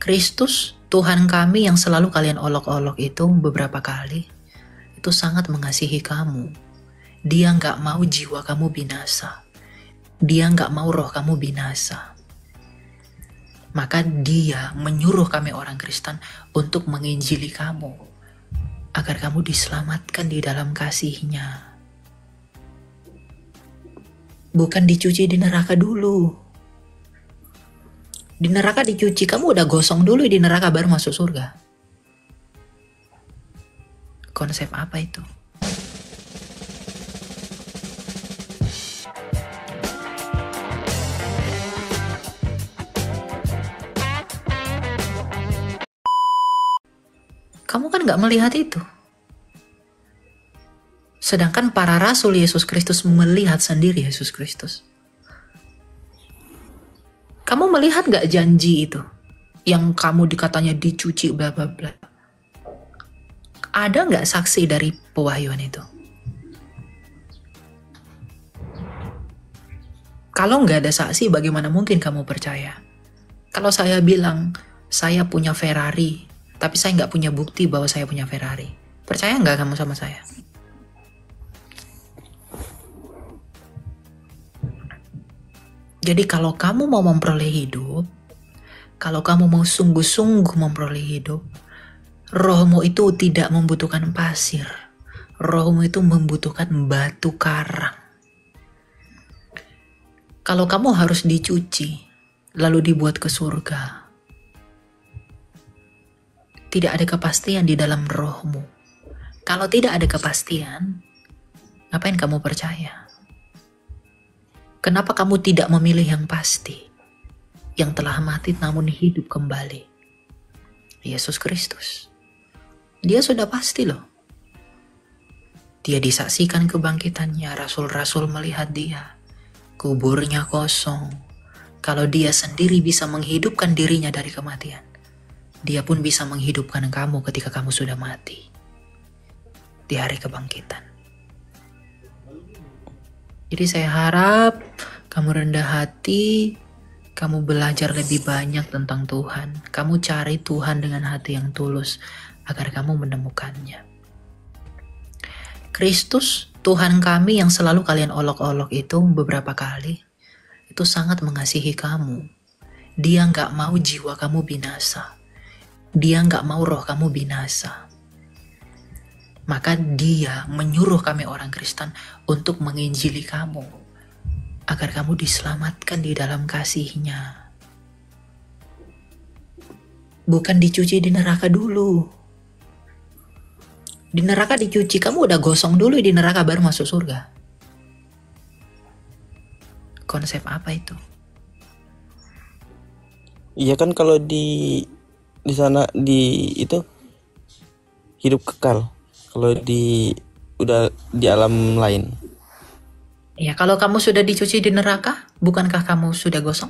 Kristus, Tuhan kami yang selalu kalian olok-olok itu beberapa kali, itu sangat mengasihi kamu. Dia nggak mau jiwa kamu binasa. Dia nggak mau roh kamu binasa. Maka dia menyuruh kami orang Kristen untuk menginjili kamu, agar kamu diselamatkan di dalam kasih-Nya. Bukan dicuci di neraka dulu. Di neraka dicuci, kamu udah gosong dulu di neraka baru masuk surga. Konsep apa itu? Kamu kan gak melihat itu. Sedangkan para rasul Yesus Kristus melihat sendiri Yesus Kristus. Kamu melihat gak janji itu? Yang kamu dikatanya dicuci bla bla bla. Ada gak saksi dari pewahyuan itu? Kalau gak ada saksi, bagaimana mungkin kamu percaya? Kalau saya bilang, saya punya Ferrari, tapi saya gak punya bukti bahwa saya punya Ferrari. Percaya gak kamu sama saya? Jadi kalau kamu mau memperoleh hidup, kalau kamu mau sungguh-sungguh memperoleh hidup, rohmu itu tidak membutuhkan pasir. Rohmu itu membutuhkan batu karang. Kalau kamu harus dicuci, lalu dibuat ke surga, tidak ada kepastian di dalam rohmu. Kalau tidak ada kepastian, ngapain kamu percaya? Kenapa kamu tidak memilih yang pasti, yang telah mati namun hidup kembali? Yesus Kristus. Dia sudah pasti loh. Dia disaksikan kebangkitannya, rasul-rasul melihat dia. Kuburnya kosong. Kalau dia sendiri bisa menghidupkan dirinya dari kematian, dia pun bisa menghidupkan kamu ketika kamu sudah mati. Di hari kebangkitan. Jadi saya harap kamu rendah hati, kamu belajar lebih banyak tentang Tuhan. Kamu cari Tuhan dengan hati yang tulus agar kamu menemukannya. Kristus, Tuhan kami yang selalu kalian olok-olok itu beberapa kali, itu sangat mengasihi kamu. Dia nggak mau jiwa kamu binasa. Dia nggak mau roh kamu binasa. Maka dia menyuruh kami orang Kristen untuk menginjili kamu, agar kamu diselamatkan di dalam kasih-Nya. Bukan dicuci di neraka dulu. Di neraka dicuci, kamu udah gosong dulu di neraka baru masuk surga. Konsep apa itu? Iya kan kalau di sana itu hidup kekal. Kalau udah di alam lain. Ya, kalau kamu sudah dicuci di neraka, bukankah kamu sudah gosong?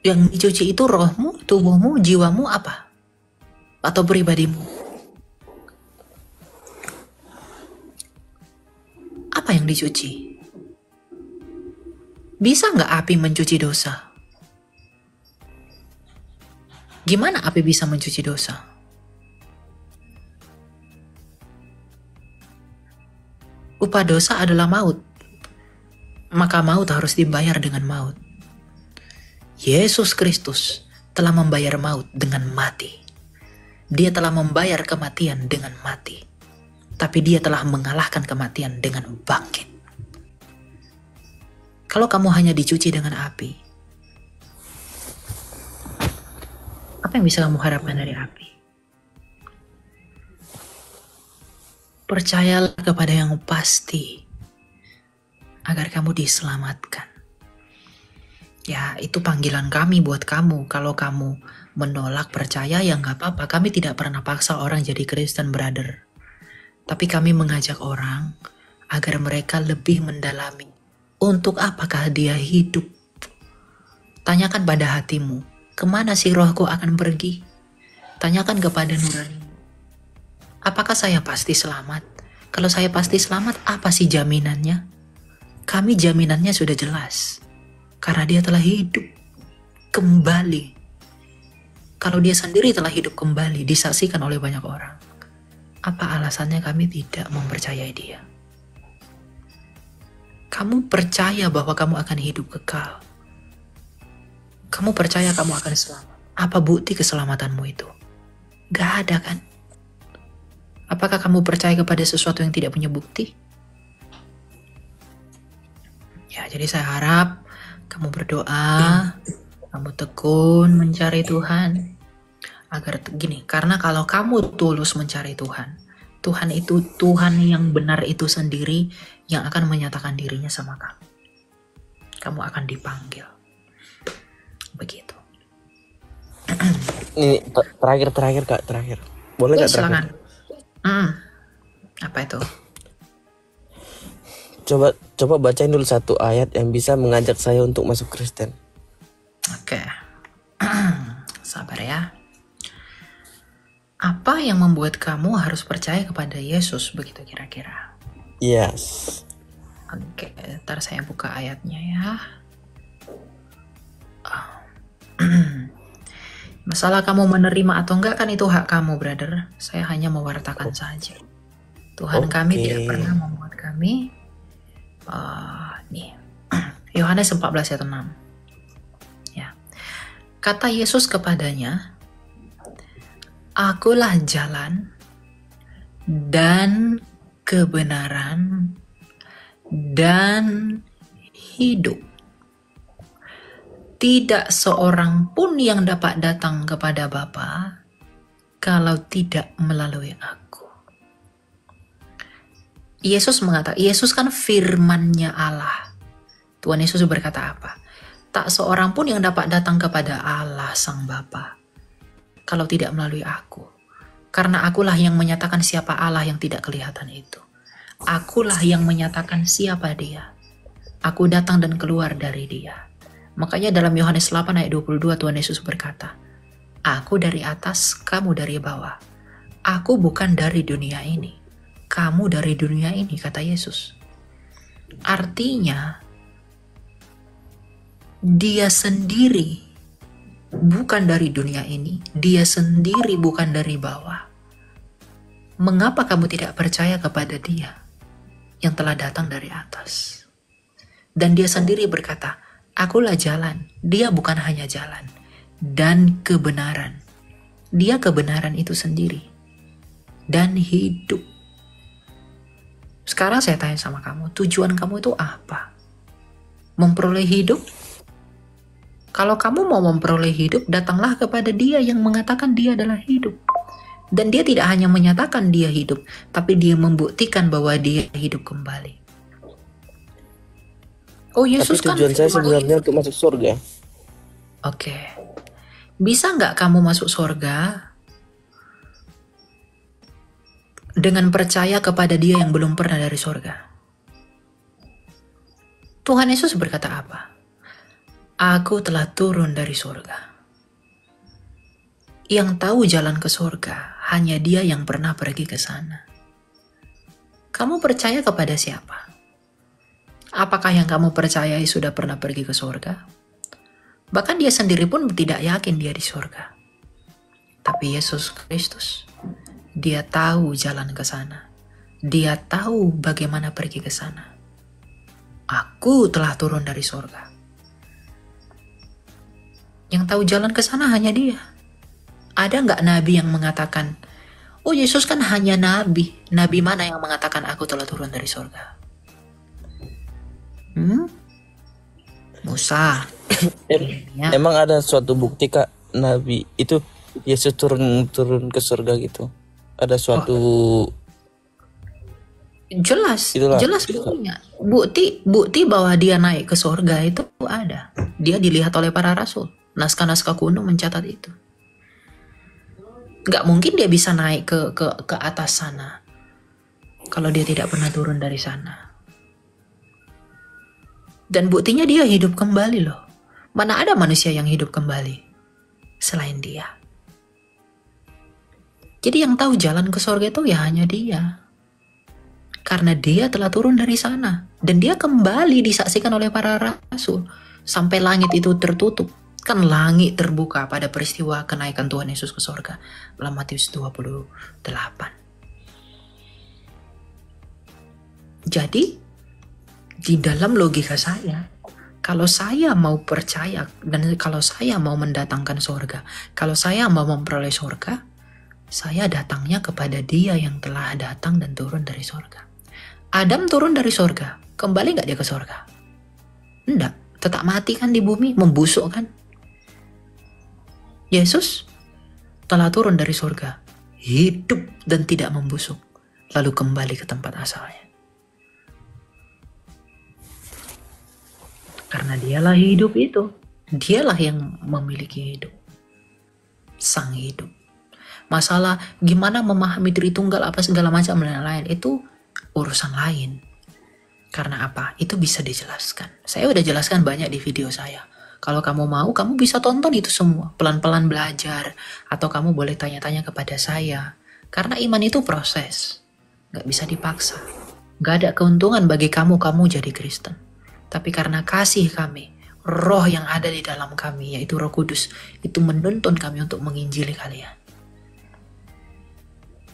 Yang dicuci itu rohmu, tubuhmu, jiwamu apa? Atau pribadimu? Apa yang dicuci? Bisa nggak api mencuci dosa? Gimana api bisa mencuci dosa? Upah dosa adalah maut. Maka maut harus dibayar dengan maut. Yesus Kristus telah membayar maut dengan mati. Dia telah membayar kematian dengan mati. Tapi dia telah mengalahkan kematian dengan bangkit. Kalau kamu hanya dicuci dengan api, apa yang bisa kamu harapkan dari api? Percayalah kepada yang pasti, agar kamu diselamatkan. Ya, itu panggilan kami buat kamu. Kalau kamu menolak percaya, ya nggak apa-apa. Kami tidak pernah paksa orang jadi Kristen, brother. Tapi kami mengajak orang agar mereka lebih mendalami. Untuk apakah dia hidup? Tanyakan pada hatimu, kemana si rohku akan pergi? Tanyakan kepada nurani. Apakah saya pasti selamat? Kalau saya pasti selamat, apa sih jaminannya? Kami jaminannya sudah jelas. Karena dia telah hidup kembali. Kalau dia sendiri telah hidup kembali, disaksikan oleh banyak orang, apa alasannya kami tidak mempercayai dia? Kamu percaya bahwa kamu akan hidup kekal. Kamu percaya kamu akan selamat. Apa bukti keselamatanmu itu? Gak ada kan? Apakah kamu percaya kepada sesuatu yang tidak punya bukti? Ya, jadi saya harap kamu berdoa, kamu tekun mencari Tuhan. Agar gini, karena kalau kamu tulus mencari Tuhan, Tuhan itu Tuhan yang benar itu sendiri yang akan menyatakan dirinya sama kamu. Kamu akan dipanggil. Begitu. Ini terakhir Kak, terakhir. Boleh Kak terakhir? Silakan. Apa itu? Coba bacain dulu satu ayat yang bisa mengajak saya untuk masuk Kristen. Oke. Sabar ya. Apa yang membuat kamu harus percaya kepada Yesus begitu kira-kira? Yes. Oke, ntar saya buka ayatnya ya. Masalah kamu menerima atau enggak kan itu hak kamu, brother. Saya hanya mewartakan saja. Tuhan kami tidak pernah membuat kami nih. Yohanes 14 ayat 6. Ya. Kata Yesus kepadanya, Akulah jalan dan kebenaran dan hidup. Tidak seorang pun yang dapat datang kepada Bapa kalau tidak melalui aku. Yesus kan firman-Nya Allah. Tuhan Yesus berkata apa? Tak seorang pun yang dapat datang kepada Allah Sang Bapa kalau tidak melalui aku. Karena akulah yang menyatakan siapa Allah yang tidak kelihatan itu. Akulah yang menyatakan siapa dia. Aku datang dan keluar dari dia. Makanya dalam Yohanes 8 ayat 22 Tuhan Yesus berkata, Aku dari atas, kamu dari bawah. Aku bukan dari dunia ini. Kamu dari dunia ini, kata Yesus. Artinya, dia sendiri bukan dari dunia ini. Dia sendiri bukan dari bawah. Mengapa kamu tidak percaya kepada dia yang telah datang dari atas? Dan dia sendiri berkata, Akulah jalan. Dia bukan hanya jalan. Dan kebenaran. Dia kebenaran itu sendiri. Dan hidup. Sekarang saya tanya sama kamu, tujuan kamu itu apa? Memperoleh hidup? Kalau kamu mau memperoleh hidup, datanglah kepada dia yang mengatakan dia adalah hidup. Dan dia tidak hanya menyatakan dia hidup, tapi dia membuktikan bahwa dia hidup kembali. Oh, Yesus tapi tujuan saya sebenarnya untuk masuk surga. Oke. Bisa nggak kamu masuk surga dengan percaya kepada dia yang belum pernah dari surga? Tuhan Yesus berkata apa? Aku telah turun dari surga. Yang tahu jalan ke surga hanya dia yang pernah pergi ke sana. Kamu percaya kepada siapa? Apakah yang kamu percayai sudah pernah pergi ke surga? Bahkan dia sendiri pun tidak yakin dia di surga. Tapi Yesus Kristus, dia tahu jalan ke sana. Dia tahu bagaimana pergi ke sana. Aku telah turun dari surga. Yang tahu jalan ke sana hanya dia. Ada nggak nabi yang mengatakan, oh Yesus kan hanya nabi. Nabi mana yang mengatakan aku telah turun dari surga? Musa. Ya. Emang ada suatu bukti Kak, nabi itu Yesus turun ke surga gitu? Ada suatu jelas buktinya. Bukti bahwa dia naik ke surga itu ada. Dia dilihat oleh para rasul. Naskah-naskah kuno mencatat itu. Gak mungkin dia bisa naik ke atas sana kalau dia tidak pernah turun dari sana. Dan buktinya dia hidup kembali loh. Mana ada manusia yang hidup kembali selain dia. Jadi yang tahu jalan ke surga itu ya hanya dia. Karena dia telah turun dari sana. Dan dia kembali disaksikan oleh para rasul. sampai langit itu tertutup. Kan langit terbuka pada peristiwa kenaikan Tuhan Yesus ke sorga dalam Matius 28. Jadi di dalam logika saya, kalau saya mau percaya dan kalau saya mau mendatangkan sorga, kalau saya mau memperoleh sorga, saya datangnya kepada Dia yang telah datang dan turun dari sorga. Adam turun dari sorga, kembali nggak dia ke sorga? Enggak, tetap mati kan di bumi, membusuk kan? Yesus telah turun dari sorga, hidup dan tidak membusuk, lalu kembali ke tempat asalnya. Karena dialah hidup itu, dialah yang memiliki hidup, sang hidup. Masalah gimana memahami Tritunggal apa segala macam dan lain-lain itu urusan lain. Karena apa? Itu bisa dijelaskan. Saya udah jelaskan banyak di video saya. Kalau kamu mau, kamu bisa tonton itu semua. Pelan-pelan belajar. Atau kamu boleh tanya-tanya kepada saya. Karena iman itu proses. Gak bisa dipaksa. Gak ada keuntungan bagi kamu jadi Kristen. Tapi karena kasih kami, roh yang ada di dalam kami, yaitu Roh Kudus, itu menuntun kami untuk menginjili kalian.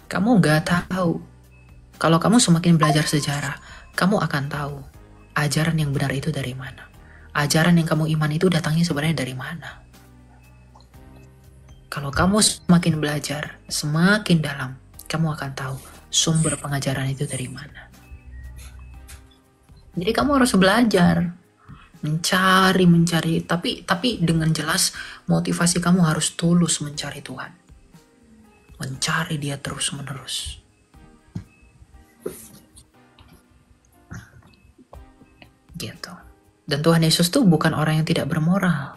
Kamu gak tahu. Kalau kamu semakin belajar sejarah, kamu akan tahu ajaran yang benar itu dari mana. Ajaran yang kamu iman itu datangnya sebenarnya dari mana. Kalau kamu semakin belajar, semakin dalam, kamu akan tahu sumber pengajaran itu dari mana. Jadi kamu harus belajar, mencari, tapi dengan jelas motivasi kamu harus tulus mencari Tuhan. Mencari Dia terus-menerus. Gitu. Dan Tuhan Yesus tuh bukan orang yang tidak bermoral.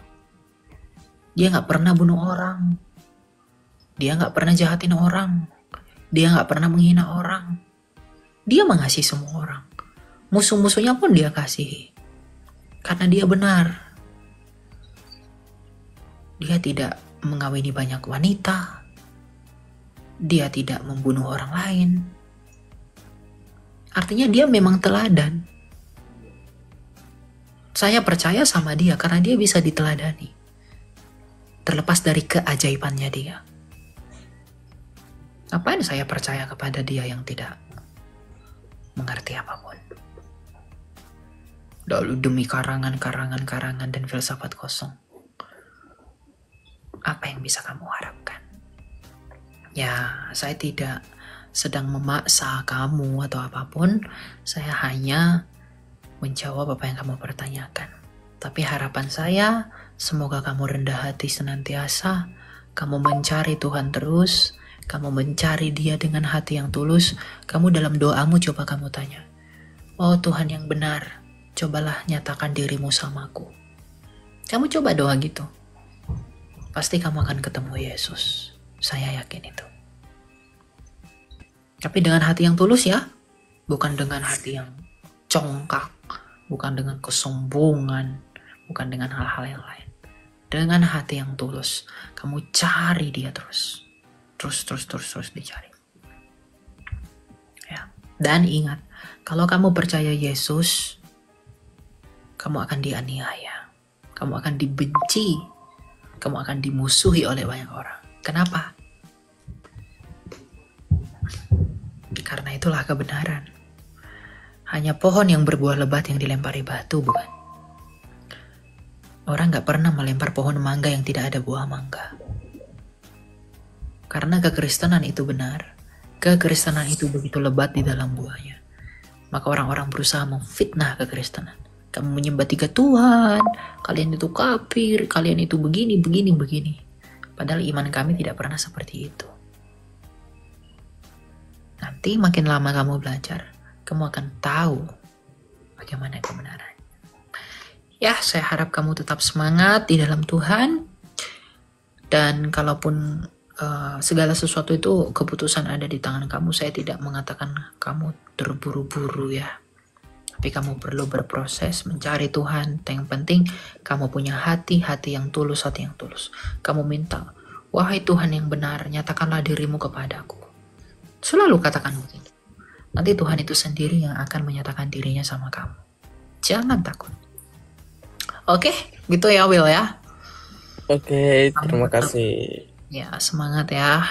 Dia gak pernah bunuh orang. Dia gak pernah jahatin orang. Dia gak pernah menghina orang. Dia mengasihi semua orang. Musuh-musuhnya pun Dia kasihi. Karena Dia benar. Dia tidak mengawini banyak wanita. Dia tidak membunuh orang lain. Artinya Dia memang teladan. Saya percaya sama Dia karena Dia bisa diteladani. Terlepas dari keajaibannya Dia. Ngapain saya percaya kepada Dia yang tidak mengerti apapun? Lalu demi karangan dan filsafat kosong. Apa yang bisa kamu harapkan? Ya, saya tidak sedang memaksa kamu atau apapun. Saya hanya menjawab apa yang kamu pertanyakan. Tapi harapan saya, semoga kamu rendah hati senantiasa, kamu mencari Tuhan terus, kamu mencari Dia dengan hati yang tulus, kamu dalam doamu coba kamu tanya, oh Tuhan yang benar, cobalah nyatakan dirimu samaku. Kamu coba doa gitu. Pasti kamu akan ketemu Yesus. Saya yakin itu. Tapi dengan hati yang tulus ya, bukan dengan hati yang congkak, bukan dengan kesombongan, bukan dengan hal-hal yang lain. Dengan hati yang tulus, kamu cari Dia terus. Terus dicari. Ya. Dan ingat, kalau kamu percaya Yesus, kamu akan dianiaya. Kamu akan dibenci. Kamu akan dimusuhi oleh banyak orang. Kenapa? Karena itulah kebenaran. Hanya pohon yang berbuah lebat yang dilempari batu, bukan? Orang gak pernah melempar pohon mangga yang tidak ada buah mangga. Karena kekristenan itu benar. Kekristenan itu begitu lebat di dalam buahnya. Maka orang-orang berusaha memfitnah kekristenan. Kamu menyembah 3 Tuhan, kalian itu kafir, kalian itu begini. Padahal iman kami tidak pernah seperti itu. Nanti makin lama kamu belajar, kamu akan tahu bagaimana kebenaran. Ya, saya harap kamu tetap semangat di dalam Tuhan. Dan kalaupun segala sesuatu itu keputusan ada di tangan kamu, saya tidak mengatakan kamu terburu-buru ya. Tapi kamu perlu berproses mencari Tuhan. Yang penting kamu punya hati yang tulus, Kamu minta, wahai Tuhan yang benar, nyatakanlah dirimu kepadaku. Selalu katakan begitu. Nanti Tuhan itu sendiri yang akan menyatakan dirinya sama kamu. Jangan takut. Oke, gitu ya Will ya. Oke, Kamu terima tetap kasih. ya semangat ya.